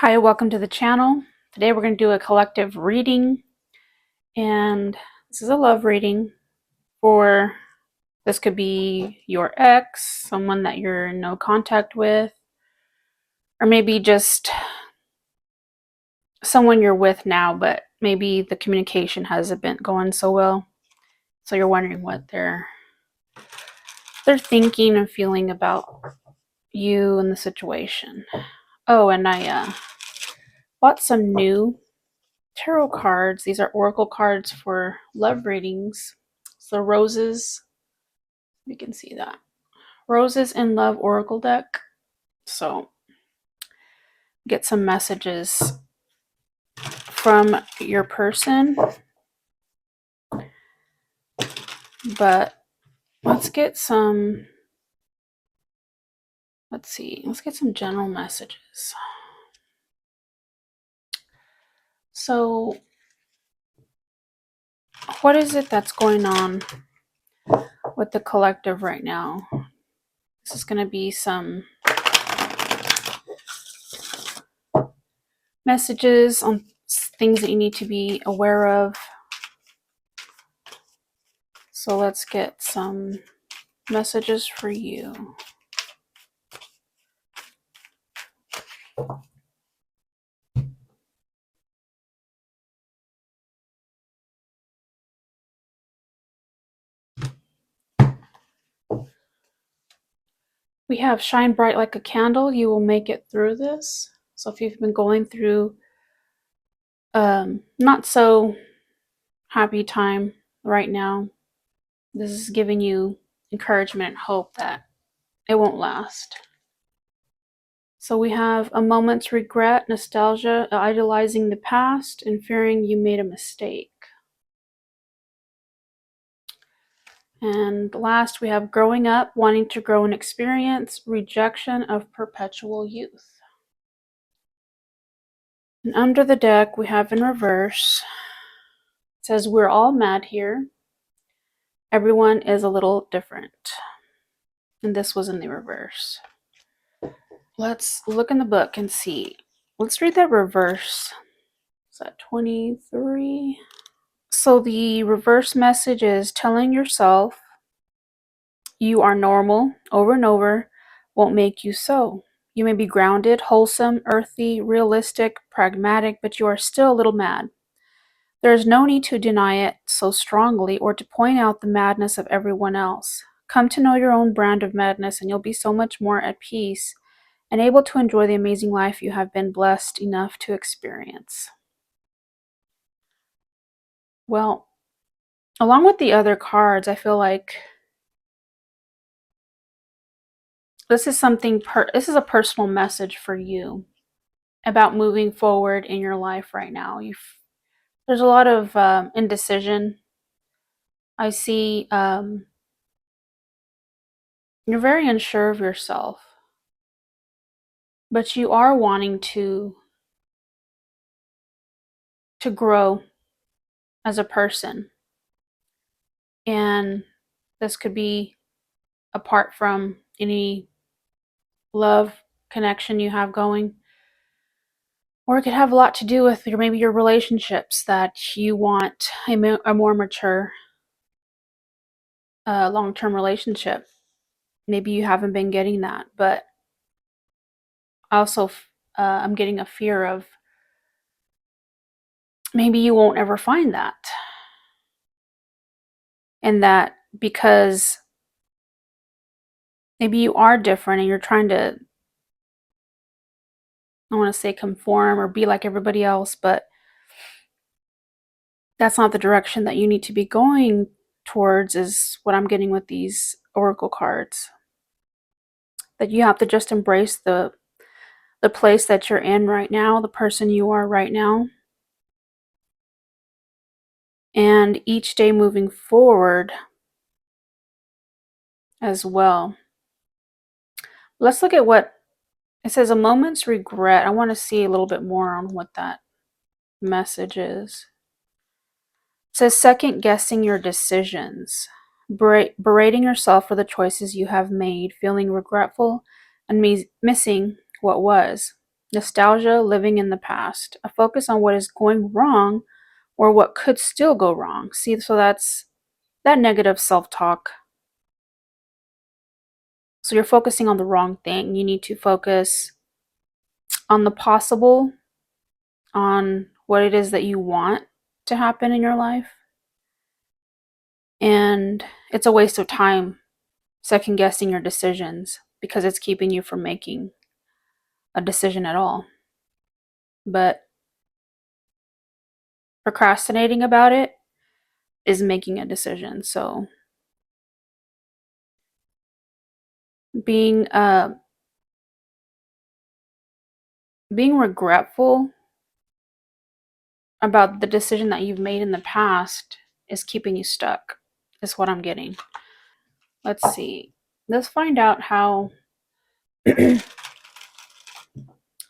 Hi, welcome to the channel. Today we're going to do a collective reading, and this is a love reading for, this could be your ex, someone that you're in no contact with, or maybe just someone you're with now, but maybe the communication hasn't been going so well. So you're wondering what they're thinking and feeling about you and the situation. Oh, and I bought some new tarot cards. These are oracle cards for love readings. So roses, you can see that. Roses in Love oracle deck. So get some messages from your person. But let's get some, let's get some general messages. So what is it that's going on with the collective right now? This is going to be some messages on things that you need to be aware of. So let's get some messages for you. We have shine bright like a candle. You will make it through this. So if you've been going through not so happy time right now, this is giving you encouragement and hope that it won't last. So we have a moment's regret, nostalgia, idolizing the past, and fearing you made a mistake. And last, we have growing up, wanting to grow in experience, rejection of perpetual youth. And under the deck, we have in reverse, it says, we're all mad here. Everyone is a little different. And this was in the reverse. Let's look in the book and see. Let's read that reverse. Is that 23? So the reverse message is telling yourself you are normal over and over won't make you so. You may be grounded, wholesome, earthy, realistic, pragmatic, but you are still a little mad. There is no need to deny it so strongly or to point out the madness of everyone else. Come to know your own brand of madness and you'll be so much more at peace and able to enjoy the amazing life you have been blessed enough to experience. Well, along with the other cards, I feel like this is this is a personal message for you about moving forward in your life right now. There's a lot of indecision. I see you're very unsure of yourself, but you are wanting to grow as a person. And this could be apart from any love connection you have going, or it could have a lot to do with maybe your relationships, that you want a more mature long-term relationship. Maybe you haven't been getting that, but also I'm getting a fear of maybe you won't ever find that. And that because maybe you are different and you're trying to, I want to say conform or be like everybody else, but that's not the direction that you need to be going towards, is what I'm getting with these oracle cards. That you have to just embrace the place that you're in right now, the person you are right now. And each day moving forward as well. Let's look at what it says, a moment's regret. I want to see a little bit more on what that message is. It says second guessing your decisions, berating yourself for the choices you have made, feeling regretful and missing what was. Nostalgia, living in the past. A focus on what is going wrong or what could still go wrong. See, so that's that negative self-talk. So you're focusing on the wrong thing. You need to focus on the possible, on what it is that you want to happen in your life. And it's a waste of time second guessing your decisions because it's keeping you from making a decision at all. But procrastinating about it is making a decision. So being regretful about the decision that you've made in the past is keeping you stuck, is what I'm getting. Let's see. Let's find out how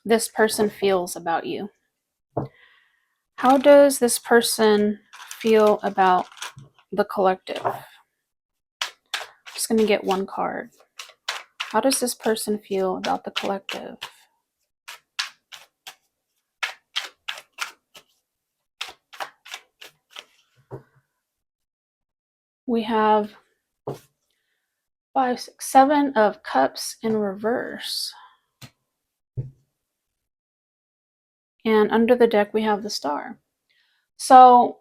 this person feels about you. How does this person feel about the collective? I'm just going to get one card. How does this person feel about the collective? We have 5, 6, 7 of Cups in reverse. And under the deck, we have the Star. So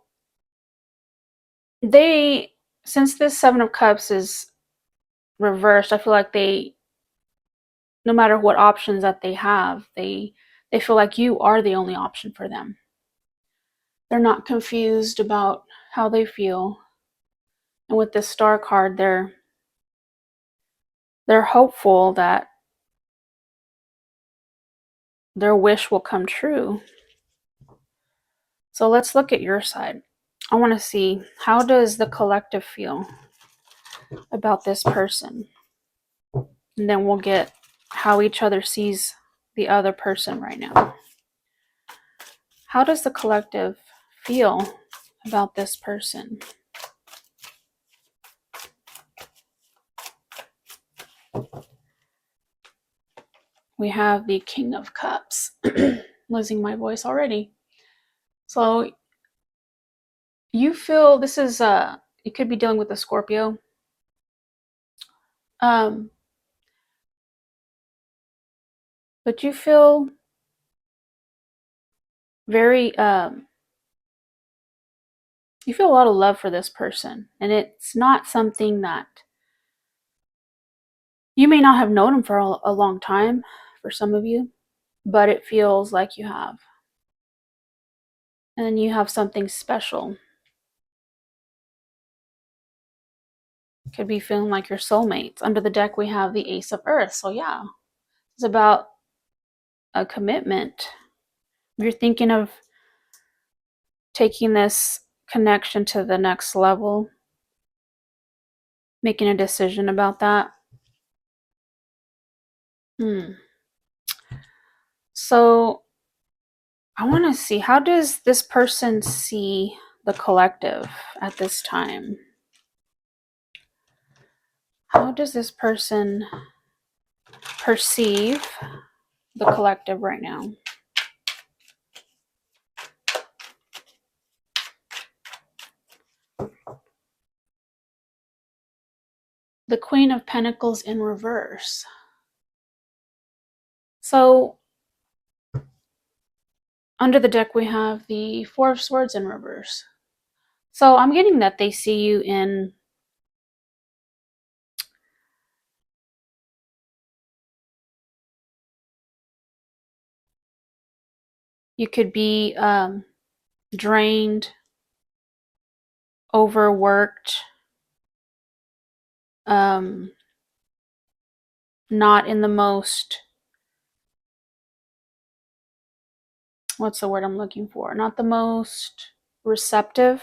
since this 7 of Cups is reversed, I feel like no matter what options that they have, they feel like you are the only option for them. They're not confused about how they feel. And with this Star card, they're hopeful that their wish will come true. So let's look at your side. I want to see, how does the collective feel about this person? And then we'll get how each other sees the other person right now. How does the collective feel about this person? We have the King of Cups. Losing my voice already. So you feel this is you could be dealing with a Scorpio. But you feel very you feel a lot of love for this person, and it's not something that you may not have known him for a long time for some of you, but it feels like you have. And you have something special. Could be feeling like your soulmates. Under the deck, we have the Ace of Earth. So yeah, it's about a commitment. You're thinking of taking this connection to the next level, making a decision about that. So I want to see, how does this person see the collective at this time? How does this person perceive the collective right now? The Queen of Pentacles in reverse. So under the deck, we have the Four of Swords in reverse. So I'm getting that they see you in you could be drained, overworked, not in the most, what's the word I'm looking for? Not the most receptive.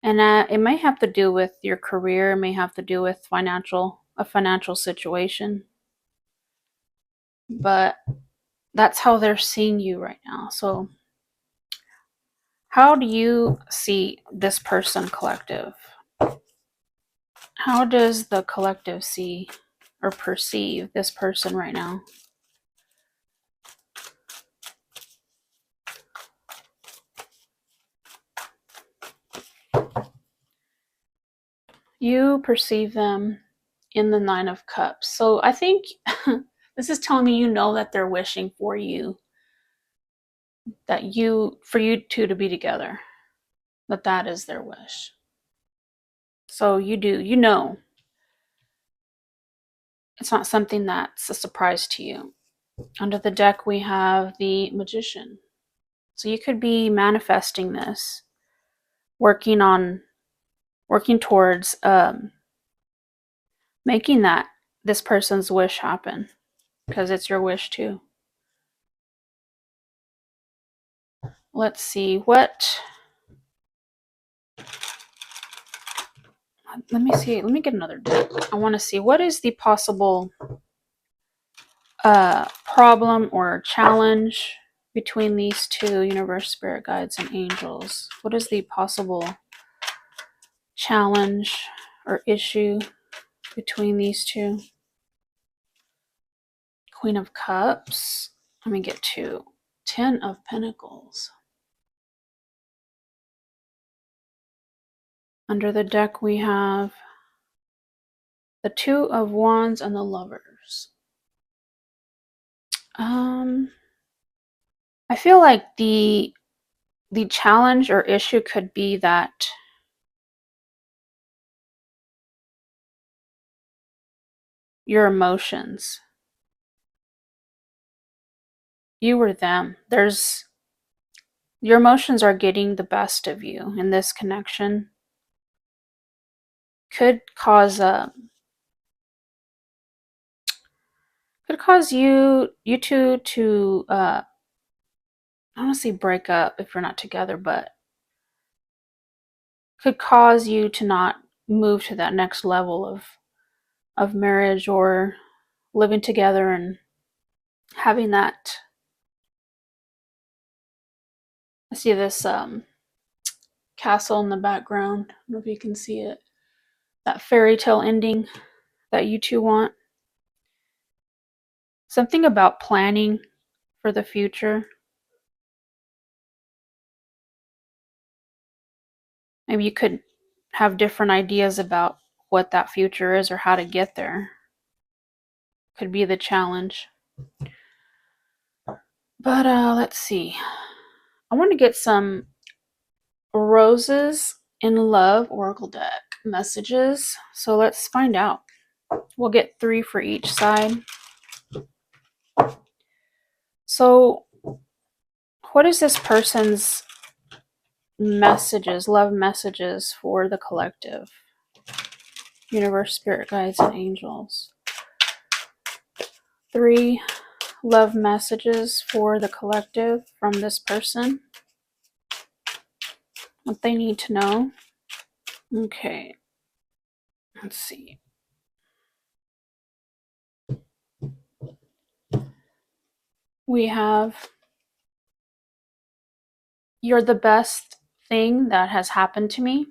And it may have to do with your career. It may have to do with a financial situation. But that's how they're seeing you right now. So how do you see this person, collective? How does the collective see or perceive this person right now? You perceive them in the Nine of Cups. So I think this is telling me you know that they're wishing for you, for you two to be together, that is their wish. So you know. It's not something that's a surprise to you. Under the deck, we have the Magician. So you could be manifesting this, working towards making this person's wish happen, because it's your wish too. Let's see what. Let me see. Let me get another deck. I want to see what is the possible problem or challenge between these two, universe, spirit guides, and angels. What is the possible challenge or issue between these two? Queen of Cups. Let me get two. 10 of Pentacles. Under the deck, we have the Two of Wands and the Lovers. I feel like the challenge or issue could be that your emotions, you or them, your emotions are getting the best of you in this connection. Could cause you two to I don't want to say break up if you're not together, but could cause you to not move to that next level of marriage or living together and having that. I see this castle in the background. I don't know if you can see it. That fairy tale ending that you two want. Something about planning for the future. Maybe you could have different ideas about what that future is or how to get there. Could be the challenge. But let's see. I want to get some Roses in Love Oracle deck messages. So let's find out. We'll get 3 for each side. So what is this person's messages, love messages for the collective? Universe, spirit guides, and angels. 3 love messages for the collective from this person. What they need to know. Okay. Let's see. We have, you're the best thing that has happened to me.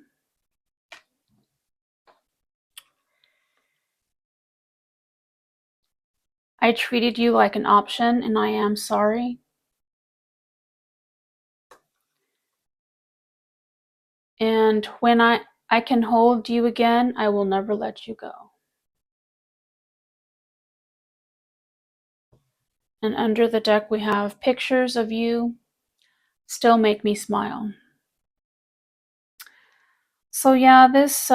I treated you like an option and I am sorry. And when I can hold you again, I will never let you go. And under the deck, we have pictures of you still make me smile. So yeah, this,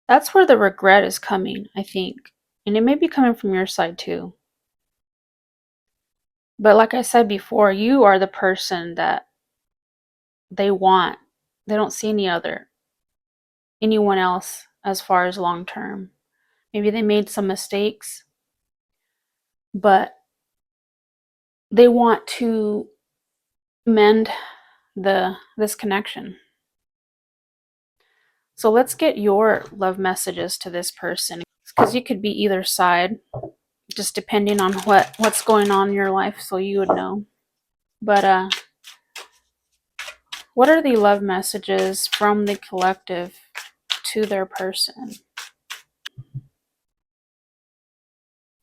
that's where the regret is coming, I think. And it may be coming from your side too. But like I said before, you are the person that they want. They don't see anyone else as far as long term. Maybe they made some mistakes, but they want to mend this connection. So let's get your love messages to this person, because you could be either side, just depending on what's going on in your life, so you would know. But what are the love messages from the collective to their person?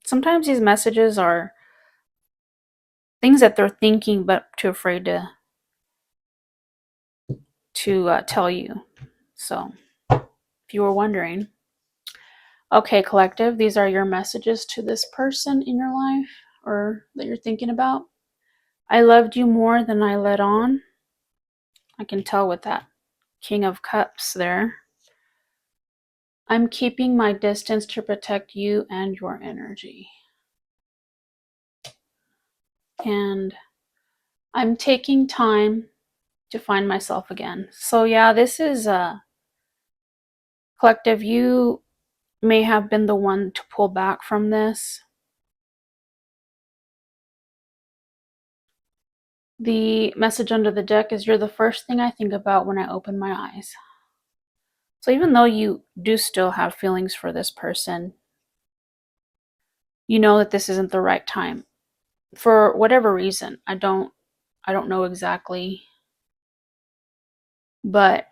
Sometimes these messages are things that they're thinking but too afraid to tell you. So, if you were wondering. Okay, collective, these are your messages to this person in your life or that you're thinking about. I loved you more than I let on. I can tell with that King of Cups there. I'm keeping my distance to protect you and your energy. And I'm taking time to find myself again. So yeah, this is a collective. You may have been the one to pull back from this. The message under the deck is you're the first thing I think about when I open my eyes. So even though you do still have feelings for this person, you know that this isn't the right time. For whatever reason, I don't know exactly, but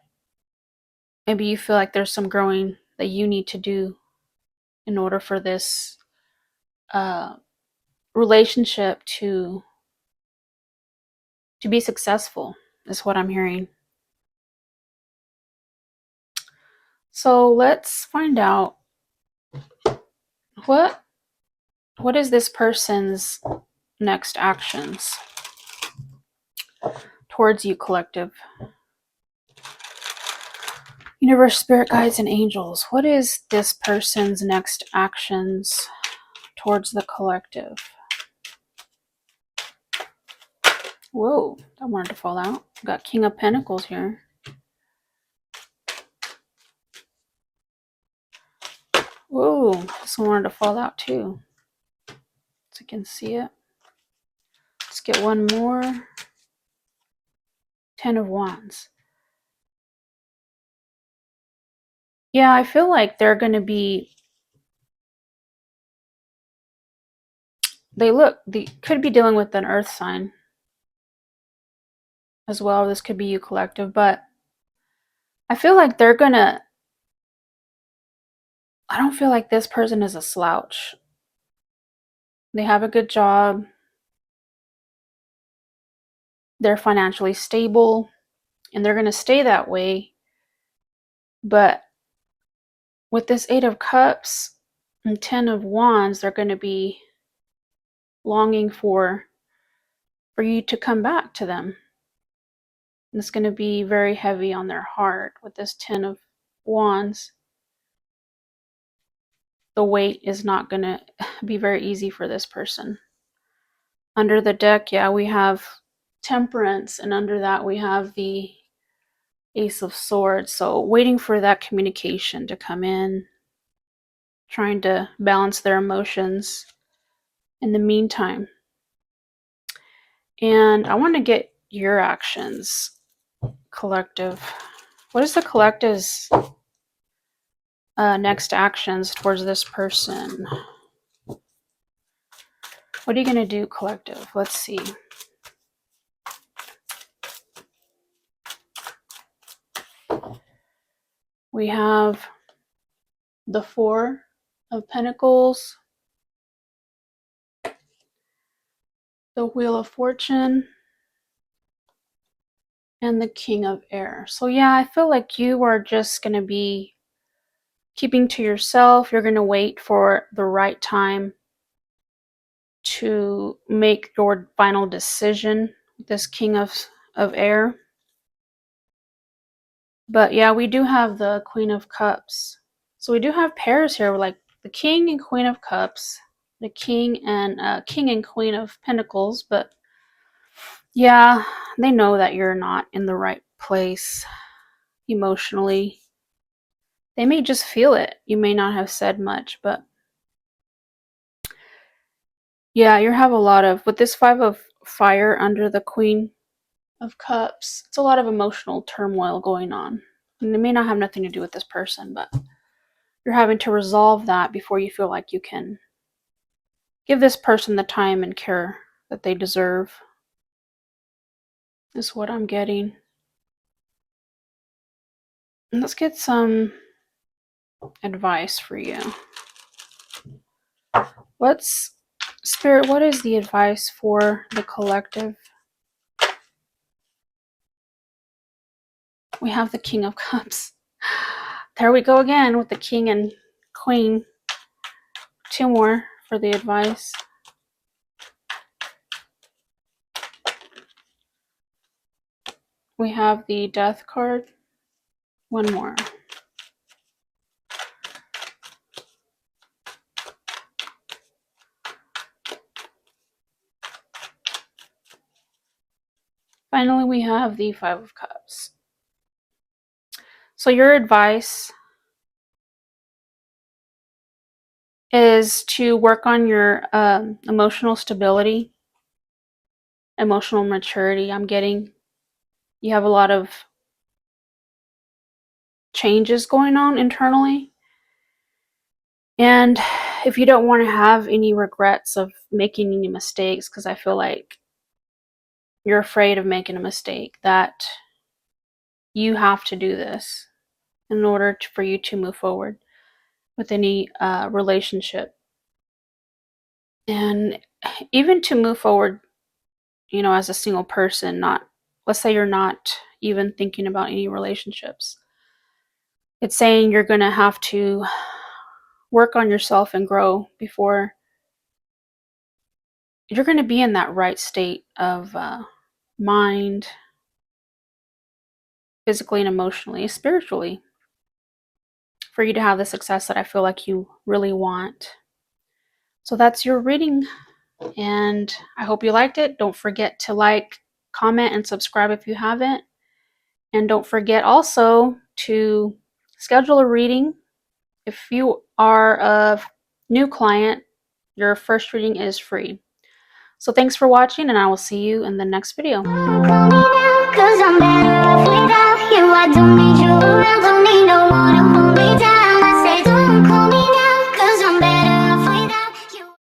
maybe you feel like there's some growing that you need to do in order for this relationship to be successful, is what I'm hearing. So let's find out what is this person's next actions towards you, collective. Universe, spirit guides, and angels. What is this person's next actions towards the collective? Whoa, that wanted to fall out. Got King of Pentacles here. Whoa, this one wanted to fall out too. So you can see it. Let's get one more. 10 of Wands. Yeah, I feel like they're going to be... They could be dealing with an earth sign as well. This could be you, collective, but I feel like they're going to... I don't feel like this person is a slouch. They have a good job. They're financially stable, and they're going to stay that way. But with this 8 of Cups and 10 of Wands, they're going to be longing for you to come back to them. And it's going to be very heavy on their heart with this 10 of Wands. The weight is not going to be very easy for this person. Under the deck, yeah, we have Temperance, and under that we have the Ace of Swords. So waiting for that communication to come in, trying to balance their emotions in the meantime. And I want to get your actions, collective. What is the collective's next actions towards this person? What are you going to do, collective? Let's see. We have the 4 of Pentacles, the Wheel of Fortune, and the King of Air. So yeah, I feel like you are just going to be keeping to yourself. You're going to wait for the right time to make your final decision, this King of Air. But yeah, we do have the Queen of Cups. So we do have pairs here, like the King and Queen of Cups, the King and Queen of Pentacles. But yeah, they know that you're not in the right place emotionally. They may just feel it. You may not have said much, but yeah, you have a lot of, with this 5 of Fire under the Queen of Cups, it's a lot of emotional turmoil going on. And it may not have nothing to do with this person, but you're having to resolve that before you feel like you can give this person the time and care that they deserve, is what I'm getting. And let's get some advice for you. Spirit, what is the advice for the collective? We have the King of Cups. There we go again with the king and queen. 2 more for the advice. We have the death card. 1 more. Finally, we have the 5 of Cups. So your advice is to work on your emotional stability, emotional maturity. I'm getting you have a lot of changes going on internally. And if you don't want to have any regrets of making any mistakes, because I feel like you're afraid of making a mistake, that you have to do this in order for you to move forward with any relationship. And even to move forward, you know, as a single person, not, let's say you're not even thinking about any relationships. It's saying you're going to have to work on yourself and grow before you're going to be in that right state of mind, physically and emotionally, spiritually, for you to have the success that I feel like you really want. So that's your reading, and I hope you liked it. Don't forget to like, comment, and subscribe if you haven't. And don't forget also to schedule a reading. If you are a new client, your first reading is free. So thanks for watching, and I will see you in the next video. Call me now, 'cause I'm better off without you. I don't need you around, don't need no one.